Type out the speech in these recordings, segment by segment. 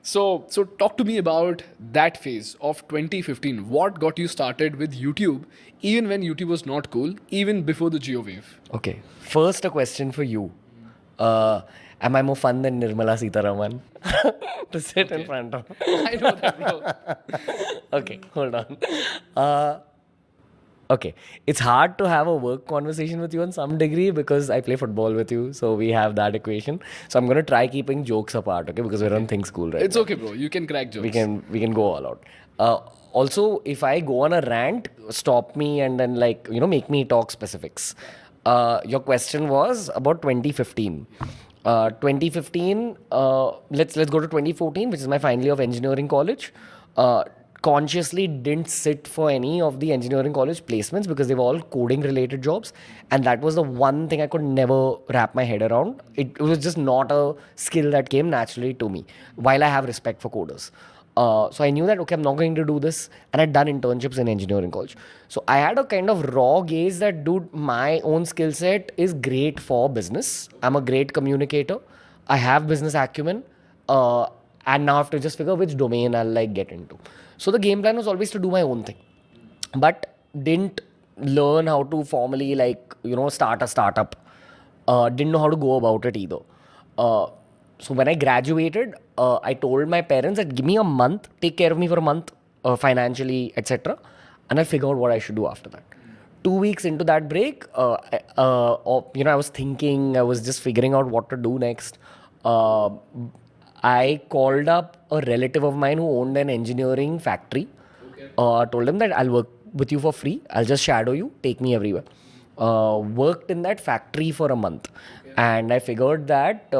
So talk to me about that phase of 2015. What got you started with YouTube, even when YouTube was not cool, even before the Geo wave? Okay. First, a question for you. Uh, am I more fun than Nirmala Sitaraman to sit in Okay. front of? I know that, bro. Okay, hold on. Uh, okay, it's hard to have a work conversation with you on some degree because I play football with you, so we have that equation. So I'm gonna try keeping jokes apart, okay? Because we're on Think School right It's now. okay, bro. You can crack We jokes. can go all out. Also, if I go on a rant, stop me and then make me talk specifics. Your question was about 2015. 2015. Let's go to 2014, which is my final year of engineering college. Consciously didn't sit for any of the engineering college placements because they were all coding related jobs, and that was the one thing I could never wrap my head around. It was just not a skill that came naturally to me, while I have respect for coders. So I knew that, okay, I'm not going to do this, and I'd done internships in engineering college. So I had a kind of raw gaze that, dude, my own skill set is great for business. I'm a great communicator. I have business acumen. And now I have to just figure which domain I'll get into. So the game plan was always to do my own thing, but didn't learn how to formally start a startup. Didn't know how to go about it either. Uh, so when I graduated, I told my parents that give me a month, take care of me for a month, financially, etc., and I'll figure out what I should do after that. 2 weeks into that break, I was thinking, I was just figuring out what to do next. Uh, I called up a relative of mine who owned an engineering factory. Told him that I'll work with you for free. I'll just shadow you, take me everywhere. Worked in that factory for a month, and I figured that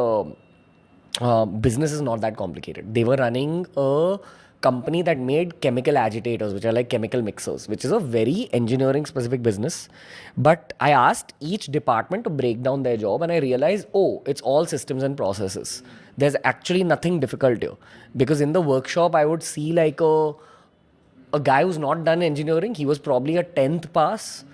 business is not that complicated. They were running a company that made chemical agitators, which are like chemical mixers, which is a very engineering specific business. But I asked each department to break down their job, and I realized, oh, it's all systems and processes. There's actually nothing difficult here. Because in the workshop, I would see a guy who's not done engineering. He was probably a 10th pass,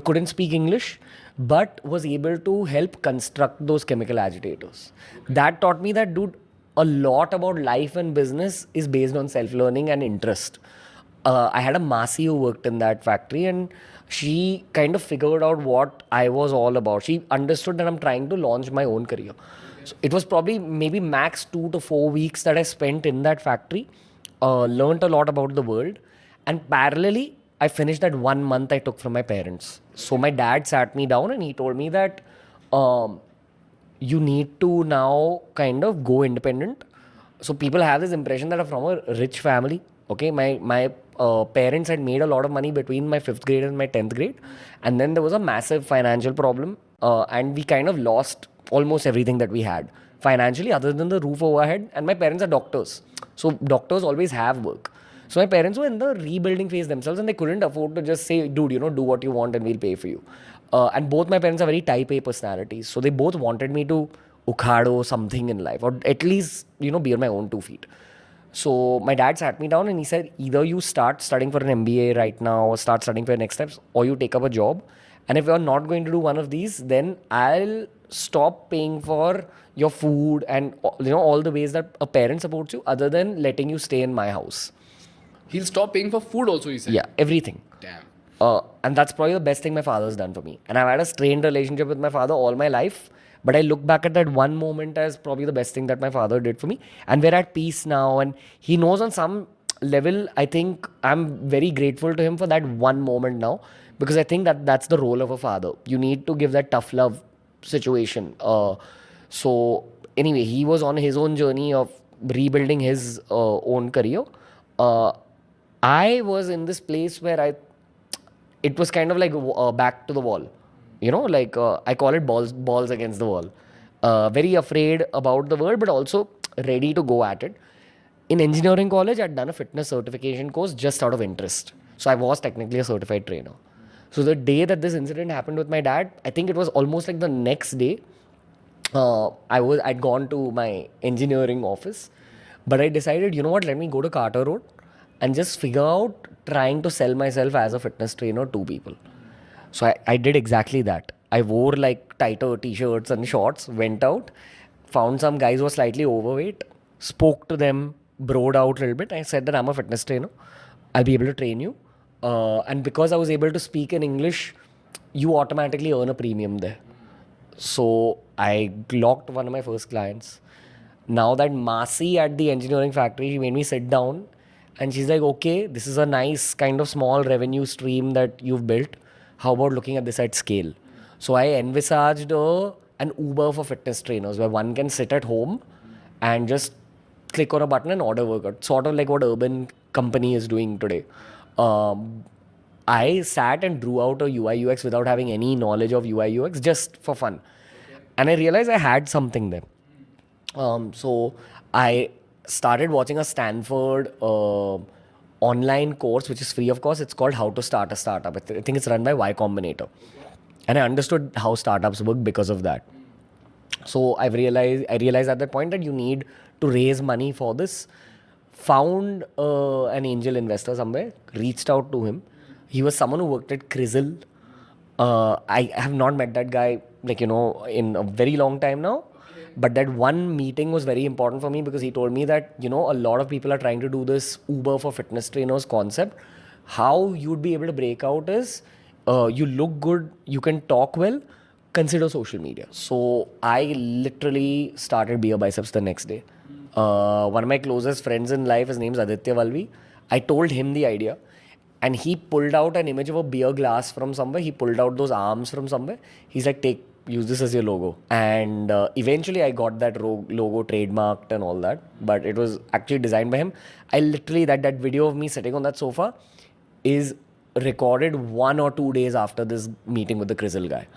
couldn't speak English, but was able to help construct those chemical agitators. That taught me that, dude, a lot about life and business is based on self-learning and interest. I had a Masi who worked in that factory, and she kind of figured out what I was all about. She understood that I'm trying to launch my own career. So it was probably maybe max 2 to 4 weeks that I spent in that factory, learned a lot about the world, and parallelly, I finished that 1 month I took from my parents. So my dad sat me down and he told me that um, you need to now kind of go independent. So people have this impression that I'm from a rich family. Okay, my parents had made a lot of money between my fifth grade and my 10th grade, and then there was a massive financial problem, and we kind of lost almost everything that we had financially, other than the roof overhead. And my parents are doctors, so doctors always have work. So my parents were in the rebuilding phase themselves, and they couldn't afford to just say, "Dude, do what you want, and we'll pay for you." And both my parents are very type A personalities, so they both wanted me to ukhado something in life, or at least be on my own 2 feet. So my dad sat me down and he said, either you start studying for an MBA right now, or start studying for your next steps, or you take up a job. And if you're not going to do one of these, then I'll stop paying for your food and all the ways that a parent supports you, other than letting you stay in my house. He'll stop paying for food also, he said. Yeah, everything. Damn. And that's probably the best thing my father's done for me. And I've had a strained relationship with my father all my life. But I look back at that one moment as probably the best thing that my father did for me. And we're at peace now. And he knows on some level, I think I'm very grateful to him for that one moment now. Because I think that that's the role of a father. You need to give that tough love situation. So, anyway, he was on his own journey of rebuilding his own career. Uh, I was in this place where it was kind of like back to the wall, I call it balls against the wall. Very afraid about the world, but also ready to go at it. In engineering college, I'd done a fitness certification course just out of interest, so I was technically a certified trainer. So the day that this incident happened with my dad, I think it was almost like the next day. I'd gone to my engineering office, but I decided, you know what, let me go to Carter Road and just figure out trying to sell myself as a fitness trainer to people. So I did exactly that. I wore like tighter t-shirts and shorts, went out, found some guys who were slightly overweight, spoke to them, broed out a little bit. I said that I'm a fitness trainer. I'll be able to train you. And because I was able to speak in English, you automatically earn a premium there. So I locked one of my first clients. Now that Masi at the engineering factory, she made me sit down and she's like, okay, this is a nice kind of small revenue stream that you've built. How about looking at this at scale? So I envisaged an Uber for fitness trainers where one can sit at home and just click on a button and order workout, sort of like what Urban Company is doing today. Um, I sat and drew out a UI UX without having any knowledge of UI UX just for fun. And I realized I had something there. So I started watching a Stanford online course, which is free, of course. It's called How to Start a Startup. I think it's run by Y Combinator. And I understood how startups work because of that. So I realized at that point that you need to raise money for this. Found an angel investor somewhere, reached out to him. He was someone who worked at Crizzle. I have not met that guy, like, in a very long time now. But that one meeting was very important for me because he told me that, a lot of people are trying to do this Uber for fitness trainers concept. How you'd be able to break out is you look good, you can talk well, consider social media. So I literally started Beer Biceps the next day. One of my closest friends in life, his name's Aditya Valvi. I told him the idea and he pulled out an image of a beer glass from somewhere. He pulled out those arms from somewhere. He's like, use this as your logo. And eventually I got that logo trademarked and all that, but it was actually designed by him. I literally, that video of me sitting on that sofa is recorded 1 or 2 days after this meeting with the Crizzle guy.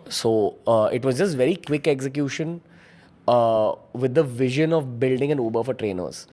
So it was just very quick execution with the vision of building an Uber for trainers.